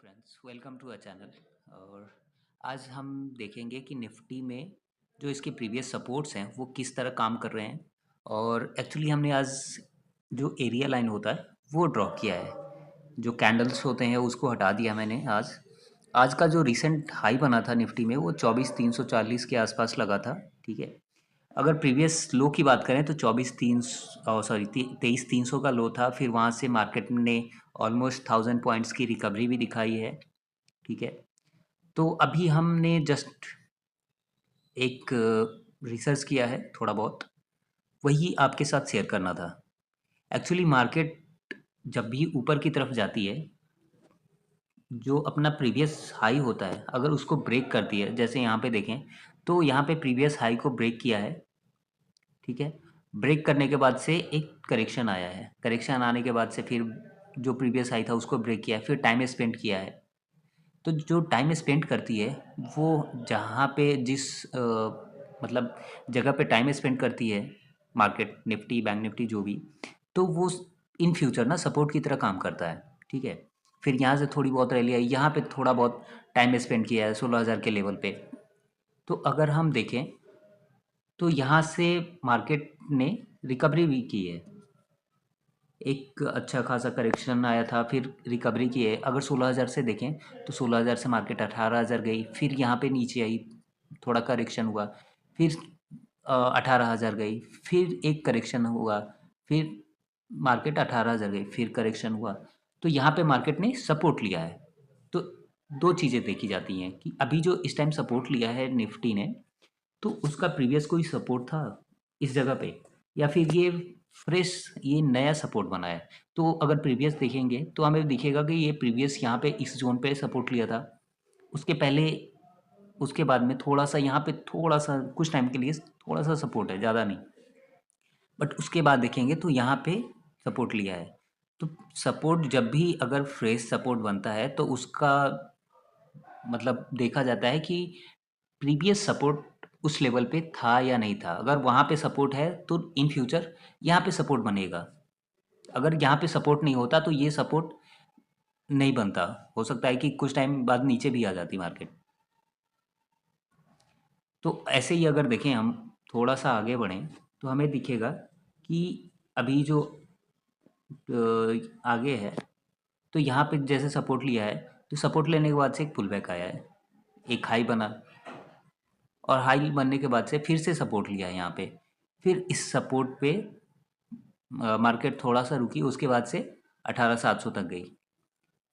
Friends, welcome to a channel. और आज हम देखेंगे कि निफ्टी में जो इसके प्रीवियस सपोर्ट्स हैं वो किस तरह काम कर रहे हैं। और एक्चुअली हमने आज जो एरिया लाइन होता है वो ड्रॉ किया है। जो कैंडल्स होते हैं उसको हटा दिया मैंने। आज आज का जो रिसेंट हाई बना था निफ्टी में वो 24,340 के आसपास लगा था। ठीक है। अगर प्रीवियस लो की बात करें तो 23,300 का लो था। फिर वहाँ से मार्केट ने ऑलमोस्ट 1000 पॉइंट्स की रिकवरी भी दिखाई है। ठीक है। तो अभी हमने जस्ट एक रिसर्च किया है थोड़ा बहुत, वही आपके साथ शेयर करना था। एक्चुअली मार्केट जब भी ऊपर की तरफ जाती है, जो अपना प्रीवियस हाई होता है अगर उसको ब्रेक करती है, जैसे यहाँ पे देखें तो यहाँ पे प्रीवियस हाई को ब्रेक किया है। ठीक है। ब्रेक करने के बाद से एक करेक्शन आया है। करेक्शन आने के बाद से फिर जो प्रीवियस हाई था उसको ब्रेक किया है, फिर टाइम स्पेंड किया है। तो जो टाइम स्पेंड करती है वो जहाँ पे जिस मतलब जगह पे टाइम स्पेंड करती है मार्केट, निफ्टी बैंक निफ्टी जो भी, तो वो इन फ्यूचर ना सपोर्ट की तरह काम करता है। ठीक है। फिर यहाँ से थोड़ी बहुत रैली आई, यहाँ पे थोड़ा बहुत टाइम स्पेंड किया है 16,000 के लेवल पे। तो अगर हम देखें तो यहाँ से मार्केट ने रिकवरी भी की है। एक अच्छा खासा करेक्शन आया था, फिर रिकवरी की है। अगर 16,000 से देखें तो 16,000 से मार्केट 18,000 गई, फिर यहाँ पे नीचे आई, थोड़ा करेक्शन हुआ, फिर 18,000 गई, फिर एक करेक्शन हुआ, फिर मार्केट 18,000 गई, फिर करेक्शन हुआ। तो यहाँ पे मार्केट ने सपोर्ट लिया है। तो दो चीज़ें देखी जाती हैं कि अभी जो इस टाइम सपोर्ट लिया है निफ्टी ने, तो उसका प्रीवियस कोई सपोर्ट था इस जगह पे, या फिर ये फ्रेश ये नया सपोर्ट बना है। तो अगर प्रीवियस देखेंगे तो हमें दिखेगा कि ये प्रीवियस यहाँ पे इस जोन पे सपोर्ट लिया था। उसके पहले, उसके बाद में थोड़ा सा यहाँ पे थोड़ा सा कुछ टाइम के लिए थोड़ा सा सपोर्ट है, ज़्यादा नहीं। बट उसके बाद देखेंगे तो यहाँ पे सपोर्ट लिया है। तो सपोर्ट जब भी अगर फ्रेश सपोर्ट बनता है तो उसका मतलब देखा जाता है कि प्रीवियस सपोर्ट उस लेवल पे था या नहीं था। अगर वहाँ पे सपोर्ट है तो इन फ्यूचर यहाँ पे सपोर्ट बनेगा। अगर यहाँ पे सपोर्ट नहीं होता तो ये सपोर्ट नहीं बनता। हो सकता है कि कुछ टाइम बाद नीचे भी आ जाती मार्केट। तो ऐसे ही अगर देखें हम थोड़ा सा आगे बढ़ें तो हमें दिखेगा कि अभी जो आगे है, तो यहाँ पे जैसे सपोर्ट लिया है, तो सपोर्ट लेने के बाद से एक पुल बैक आया है, एक हाई बना, और हाई बनने के बाद से फिर से सपोर्ट लिया है यहाँ पे। फिर इस सपोर्ट पे मार्केट थोड़ा सा रुकी, उसके बाद से 18,700 तक गई।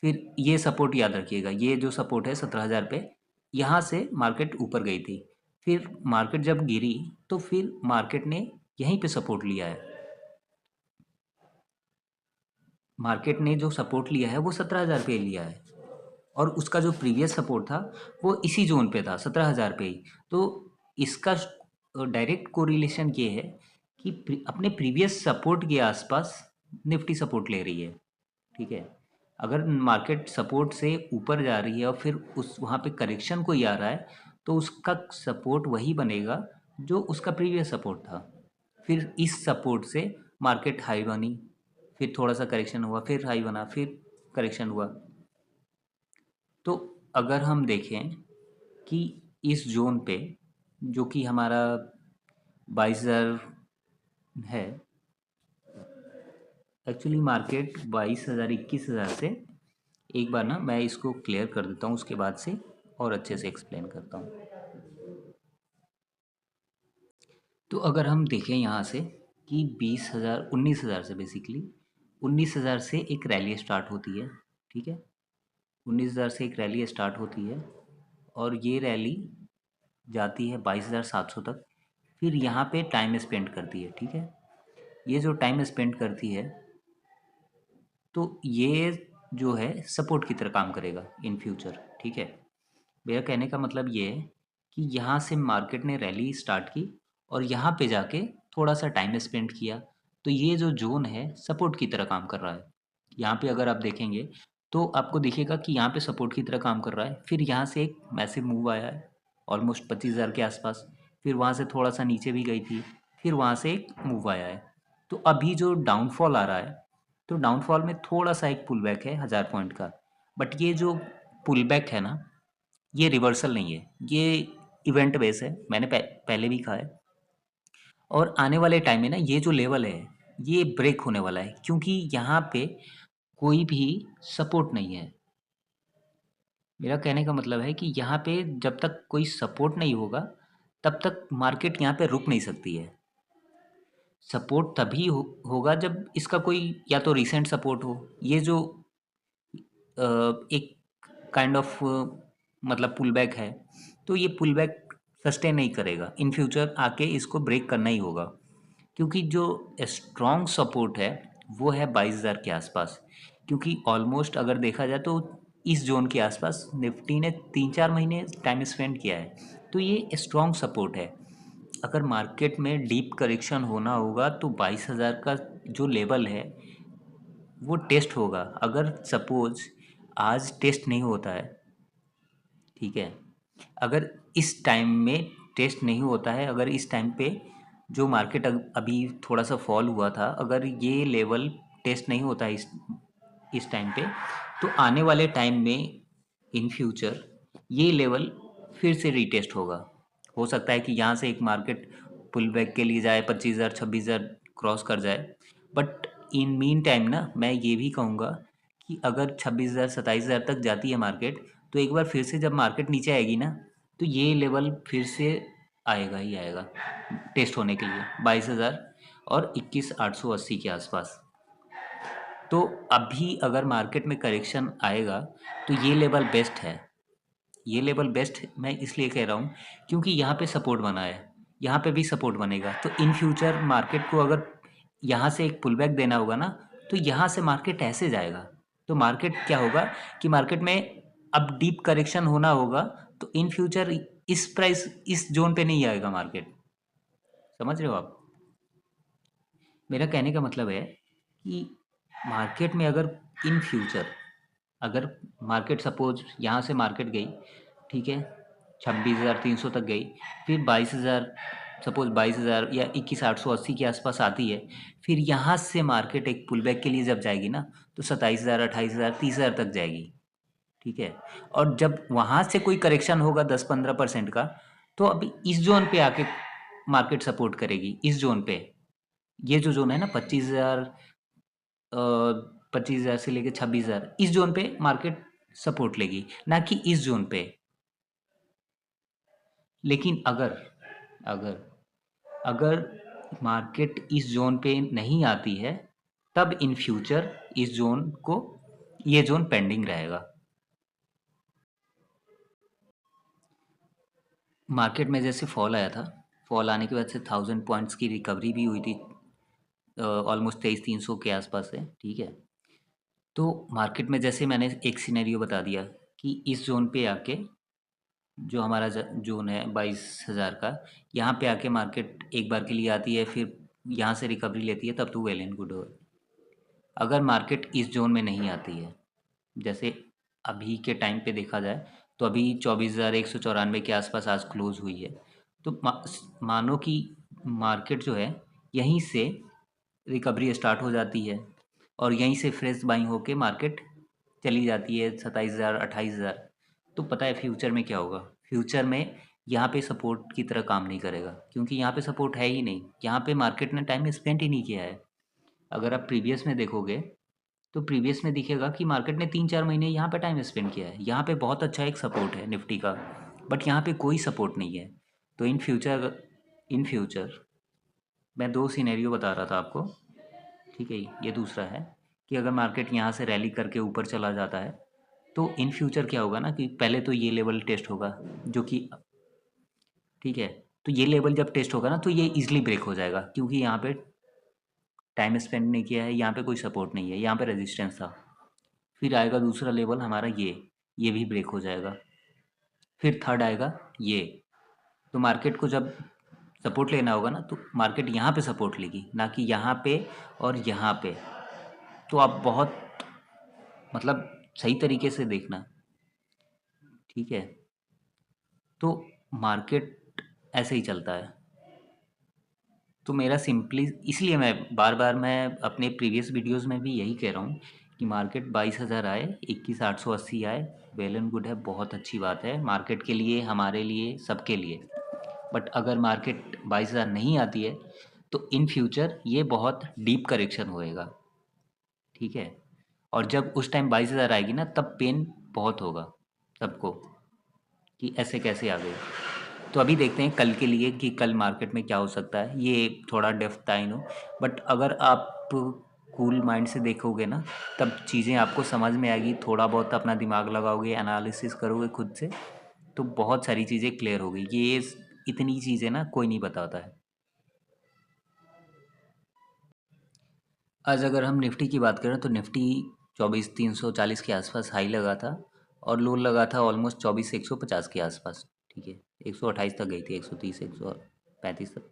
फिर ये सपोर्ट याद रखिएगा, ये जो सपोर्ट है 17,000 पे, यहाँ से मार्केट ऊपर गई थी। फिर मार्केट जब गिरी तो फिर मार्केट ने यहीं पे सपोर्ट लिया है। मार्केट ने जो सपोर्ट लिया है वो 17,000 पे लिया है, और उसका जो प्रीवियस सपोर्ट था वो इसी जोन पे था 17,000 पे ही। तो इसका डायरेक्ट कोरिलेशन ये है कि अपने प्रीवियस सपोर्ट के आसपास निफ्टी सपोर्ट ले रही है। ठीक है। अगर मार्केट सपोर्ट से ऊपर जा रही है और फिर उस वहाँ पे करेक्शन कोई आ रहा है, तो उसका सपोर्ट वही बनेगा जो उसका प्रीवियस सपोर्ट था। फिर इस सपोर्ट से मार्केट हाई बनी, फिर थोड़ा सा करेक्शन हुआ, फिर हाई बना, फिर करेक्शन हुआ। तो अगर हम देखें कि इस ज़ोन पे जो कि हमारा 22,000 है, एक्चुअली मार्केट 22,000 21,000 से, एक बार ना मैं इसको क्लियर कर देता हूँ, उसके बाद से और अच्छे से एक्सप्लेन करता हूँ। तो अगर हम देखें यहाँ से कि 20,000 19,000 से बेसिकली 19,000 से एक रैली स्टार्ट होती है। ठीक है। 19,000 से एक रैली स्टार्ट होती है, और ये रैली जाती है 22,700 तक। फिर यहाँ पे टाइम स्पेंड करती है। ठीक है। ये जो टाइम स्पेंड करती है, तो ये जो है सपोर्ट की तरह काम करेगा इन फ्यूचर। ठीक है। मेरा कहने का मतलब ये है कि यहाँ से मार्केट ने रैली स्टार्ट की और यहाँ पे जाके थोड़ा सा टाइम स्पेंड किया, तो ये जो जोन है सपोर्ट की तरह काम कर रहा है। यहाँ पे अगर आप देखेंगे तो आपको दिखेगा कि यहाँ पे सपोर्ट की तरह काम कर रहा है। फिर यहाँ से एक मैसिव मूव आया है ऑलमोस्ट 25,000 के आसपास। फिर वहाँ से थोड़ा सा नीचे भी गई थी, फिर वहाँ से एक मूव आया है। तो अभी जो डाउनफॉल आ रहा है, तो डाउनफॉल में थोड़ा सा एक पुल बैक है 1000 पॉइंट का। बट ये जो पुल बैक है ना, ये रिवर्सल नहीं है, ये इवेंट बेस है, मैंने पहले भी कहा है। और आने वाले टाइम में ना ये जो लेवल है ये ब्रेक होने वाला है, क्योंकि यहाँ पे कोई भी सपोर्ट नहीं है। मेरा कहने का मतलब है कि यहाँ पे जब तक कोई सपोर्ट नहीं होगा तब तक मार्केट यहाँ पे रुक नहीं सकती है। सपोर्ट तभी होगा जब इसका कोई या तो रिसेंट सपोर्ट हो, ये जो एक काइंड ऑफ मतलब पुल बैक है, तो ये पुल बैक सस्टेन नहीं करेगा, इन फ्यूचर आके इसको ब्रेक करना ही होगा। क्योंकि जो स्ट्रॉन्ग सपोर्ट है वो है 22,000 के आसपास, क्योंकि ऑलमोस्ट अगर देखा जाए तो इस जोन के आसपास निफ्टी ने 3-4 महीने टाइम स्पेंड किया है, तो ये स्ट्रॉन्ग सपोर्ट है। अगर मार्केट में डीप करेक्शन होना होगा तो 22,000 का जो लेवल है वो टेस्ट होगा। अगर सपोज आज टेस्ट नहीं होता है, ठीक है, अगर इस टाइम में टेस्ट नहीं होता है, अगर इस टाइम पे जो मार्केट अभी थोड़ा सा फॉल हुआ था, अगर ये लेवल टेस्ट नहीं होता है इस टाइम पे, तो आने वाले टाइम में इन फ्यूचर ये लेवल फिर से रीटेस्ट होगा। हो सकता है कि यहाँ से एक मार्केट पुल बैक के लिए जाए, 25,000 26,000 क्रॉस कर जाए। बट इन मीन टाइम ना मैं ये भी कहूँगा कि अगर 26,000 27,000 तक जाती है मार्केट, तो एक बार फिर से जब मार्केट नीचे आएगी ना, तो ये लेवल फिर से आएगा ही आएगा टेस्ट होने के लिए, 22,000 और 21,880 के आसपास। तो अभी अगर मार्केट में करेक्शन आएगा तो ये लेवल बेस्ट है। ये लेवल बेस्ट मैं इसलिए कह रहा हूँ क्योंकि यहाँ पे सपोर्ट बना है, यहाँ पे भी सपोर्ट बनेगा, तो इन फ्यूचर मार्केट को अगर यहाँ से एक पुल बैक देना होगा ना, तो यहाँ से मार्केट ऐसे जाएगा। तो मार्केट क्या होगा कि मार्केट में अब डीप करेक्शन होना होगा, तो इन फ्यूचर इस प्राइस इस जोन पे नहीं आएगा मार्केट। समझ रहे हो आप? मेरा कहने का मतलब है कि मार्केट में अगर इन फ्यूचर अगर मार्केट सपोज यहाँ से मार्केट गई, ठीक है, 26,300 तक गई, फिर 22,000, सपोज 22,000 या 21,880 के आसपास आती है, फिर यहाँ से मार्केट एक पुल बैक के लिए जब जाएगी ना, तो 27,000 28,000 30,000 तक जाएगी, ठीक है। और जब वहाँ से कोई करेक्शन होगा 10-15% का, तो अभी इस जोन पे आके मार्केट सपोर्ट करेगी, इस जोन पे। ये जो जोन है ना 25,000, 25,000 से लेके 26,000, इस जोन पे मार्केट सपोर्ट लेगी, ना कि इस जोन पे। लेकिन अगर अगर अगर मार्केट इस जोन पे नहीं आती है, तब इन फ्यूचर इस जोन को ये जोन पेंडिंग रहेगा। मार्केट में जैसे फॉल आया था, फॉल आने के बाद से 1,000 पॉइंट्स की रिकवरी भी हुई थी, ऑलमोस्ट 23,300 के आसपास है, ठीक है। तो मार्केट में जैसे मैंने एक सिनेरियो बता दिया कि इस जोन पे आके जो हमारा जोन है 22,000 का, यहाँ पे आके मार्केट एक बार के लिए आती है, फिर यहाँ से रिकवरी लेती है, तब तो वेल एंड गुड हो। अगर मार्केट इस जोन में नहीं आती है, जैसे अभी के टाइम पे देखा जाए, तो अभी 24,194 के आसपास आज क्लोज हुई है, तो मानो कि मार्केट जो है यहीं से रिकवरी स्टार्ट हो जाती है, और यहीं से फ्रेश बाइंग होके मार्केट चली जाती है 27,000 28,000। तो पता है फ्यूचर में क्या होगा? फ्यूचर में यहाँ पे सपोर्ट की तरह काम नहीं करेगा, क्योंकि यहाँ पे सपोर्ट है ही नहीं, यहाँ पे मार्केट ने टाइम स्पेंड ही नहीं किया है। अगर आप प्रीवियस में देखोगे, तो प्रीवियस में दिखेगा कि मार्केट ने 3-4 महीने यहाँ पे टाइम स्पेंड किया है, यहाँ पे बहुत अच्छा एक सपोर्ट है निफ्टी का, बट यहाँ पे कोई सपोर्ट नहीं है। तो इन फ्यूचर मैं दो सिनेरियो बता रहा था आपको, ठीक है। ये दूसरा है कि अगर मार्केट यहाँ से रैली करके ऊपर चला जाता है, तो इन फ्यूचर क्या होगा ना कि पहले तो ये लेवल टेस्ट होगा, जो कि, ठीक है, तो ये लेवल जब टेस्ट होगा ना तो ये इजीली ब्रेक हो जाएगा, क्योंकि यहाँ पे टाइम स्पेंड नहीं किया है, यहाँ पे कोई सपोर्ट नहीं है, यहाँ पे रेजिस्टेंस था। फिर आएगा दूसरा लेवल हमारा, ये भी ब्रेक हो जाएगा। फिर थर्ड आएगा ये। तो मार्केट को जब सपोर्ट लेना होगा ना, तो मार्केट यहाँ पे सपोर्ट लेगी, ना कि यहाँ पे और यहाँ पे। तो आप बहुत मतलब सही तरीके से देखना, ठीक है। तो मार्केट ऐसे ही चलता है। तो मेरा सिंपली इसलिए मैं बार बार मैं अपने प्रीवियस वीडियोस में भी यही कह रहा हूँ कि मार्केट 22,000 आए, 21,880 आए, वेल एंड गुड है, बहुत अच्छी बात है मार्केट के लिए, हमारे लिए, सबके लिए। बट अगर मार्केट 22,000 नहीं आती है तो इन फ्यूचर ये बहुत डीप करेक्शन होएगा, ठीक है। और जब उस टाइम 22,000 आएगी ना, तब पेन बहुत होगा सबको कि ऐसे कैसे आ गई। तो अभी देखते हैं कल के लिए कि कल मार्केट में क्या हो सकता है। ये थोड़ा डेप्थ आई नो, बट अगर आप कूल माइंड से देखोगे ना, तब चीज़ें आपको समझ में आएगी, थोड़ा बहुत अपना दिमाग लगाओगे, एनालिसिस करोगे खुद से, तो बहुत सारी चीज़ें क्लियर हो गई। ये इतनी चीज़ें ना कोई नहीं बताता है। आज अगर हम निफ्टी की बात करें तो निफ्टी 24,340 के आसपास हाई लगा था और लो लगा था ऑलमोस्ट 24,150 के आसपास, ठीक है। 128 तक गई थी, 130, 135 तक।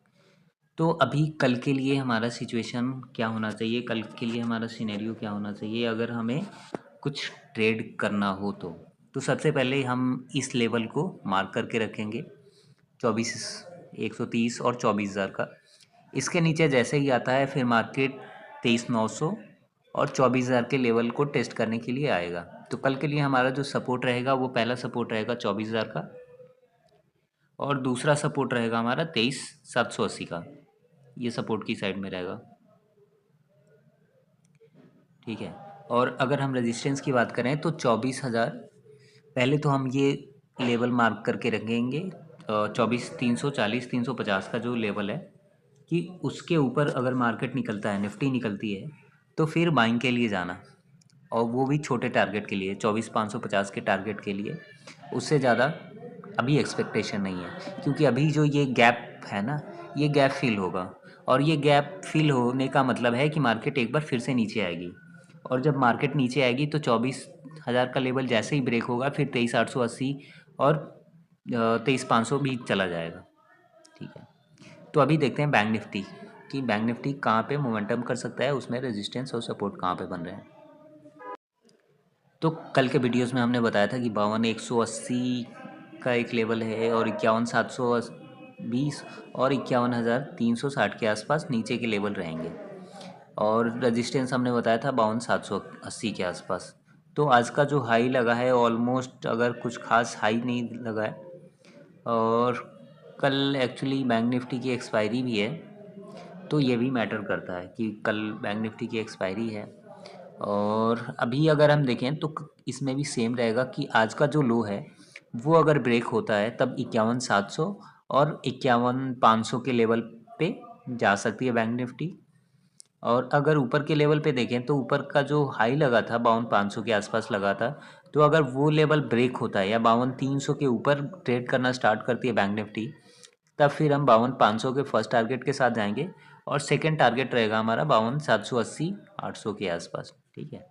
तो अभी कल के लिए हमारा सिचुएशन क्या होना चाहिए, कल के लिए हमारा सिनेरियो क्या होना चाहिए अगर हमें कुछ ट्रेड करना हो तो सबसे पहले हम इस लेवल को मार्क करके रखेंगे, 24,130 और 24,000 का। इसके नीचे जैसे ही आता है फिर मार्केट 23,900 और 24,000 के लेवल को टेस्ट करने के लिए आएगा। तो कल के लिए हमारा जो सपोर्ट रहेगा वो पहला सपोर्ट रहेगा 24,000 का और दूसरा सपोर्ट रहेगा हमारा 23,780 का, ये सपोर्ट की साइड में रहेगा, ठीक है। और अगर हम रेजिस्टेंस की बात करें तो 24,000, पहले तो हम ये लेवल मार्क करके रखेंगे 24,340, 350 का जो लेवल है, कि उसके ऊपर अगर मार्केट निकलता है, निफ्टी निकलती है, तो फिर बाइंग के लिए जाना, और वो भी छोटे टारगेट के लिए, 24,550 के टारगेट के लिए। उससे ज़्यादा अभी एक्सपेक्टेशन नहीं है, क्योंकि अभी जो ये गैप है ना, ये गैप फिल होगा, और ये गैप फिल होने का मतलब है कि मार्केट एक बार फिर से नीचे आएगी, और जब मार्केट नीचे आएगी तो 24,000 का लेवल जैसे ही ब्रेक होगा फिर 23,880 और 23,500 भी चला जाएगा, ठीक है। तो अभी देखते हैं बैंक निफ्टी, कि बैंक निफ्टी कहाँ पे मोमेंटम कर सकता है, उसमें रेजिस्टेंस और सपोर्ट कहाँ पे बन रहे हैं। तो कल के वीडियोस में हमने बताया था कि 52,180 का एक लेवल है, और 51,720 और 51,360 के आसपास नीचे के लेवल रहेंगे, और रेजिस्टेंस हमने बताया था 52,780 के आसपास। तो आज का जो हाई लगा है ऑलमोस्ट, अगर कुछ खास हाई नहीं लगा है, और कल एक्चुअली बैंक निफ्टी की एक्सपायरी भी है, तो ये भी मैटर करता है कि कल बैंक निफ्टी की एक्सपायरी है। और अभी अगर हम देखें तो इसमें भी सेम रहेगा कि आज का जो लो है वो अगर ब्रेक होता है तब 51,700 और 51,500 के लेवल पे जा सकती है बैंक निफ्टी। और अगर ऊपर के लेवल पे देखें तो ऊपर का जो हाई लगा था 52,500 के आसपास लगा था, तो अगर वो लेवल ब्रेक होता है या 52,300 के ऊपर ट्रेड करना स्टार्ट करती है बैंक निफ्टी, तब फिर हम 52,500 के फर्स्ट टारगेट के साथ जाएंगे, और सेकंड टारगेट रहेगा हमारा 52,780, 800 के आसपास, ठीक है।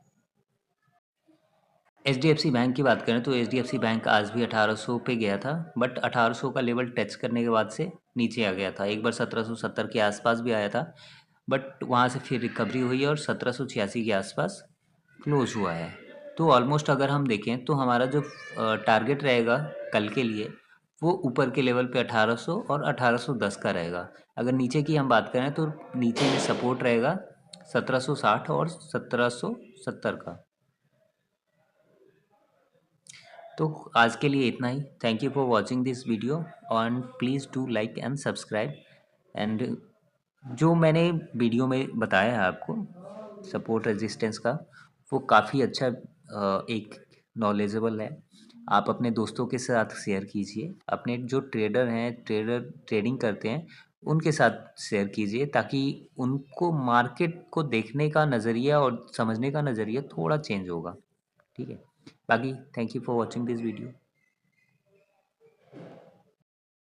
H D F C bank की बात करें तो H D F C bank आज भी 1800 पे गया था, बट 1800 का लेवल टच करने के बाद से नीचे आ गया था। एक बार 1770 के आसपास भी आया था, बट वहाँ से फिर रिकवरी हुई और 1786 के आसपास क्लोज हुआ है। तो ऑलमोस्ट अगर हम देखें तो हमारा जो टारगेट रहेगा कल के लिए, वो ऊपर के लेवल पे 1800 और 1810 का रहेगा। अगर नीचे की हम बात करें तो नीचे में सपोर्ट रहेगा 1760 और 1770 का। तो आज के लिए इतना ही। Thank you for watching this video, and please do like and subscribe. And जो मैंने वीडियो में बताया है आपको सपोर्ट रेजिस्टेंस का, वो काफ़ी अच्छा एक नॉलेजेबल है। आप अपने दोस्तों के साथ शेयर कीजिए, अपने जो ट्रेडर हैं, ट्रेडिंग करते हैं, उनके साथ शेयर कीजिए, ताकि उनको मार्केट को देखने का नज़रिया और समझने का नज़रिया थोड़ा चेंज होगा, ठीक है। बाकी thank you for watching this video.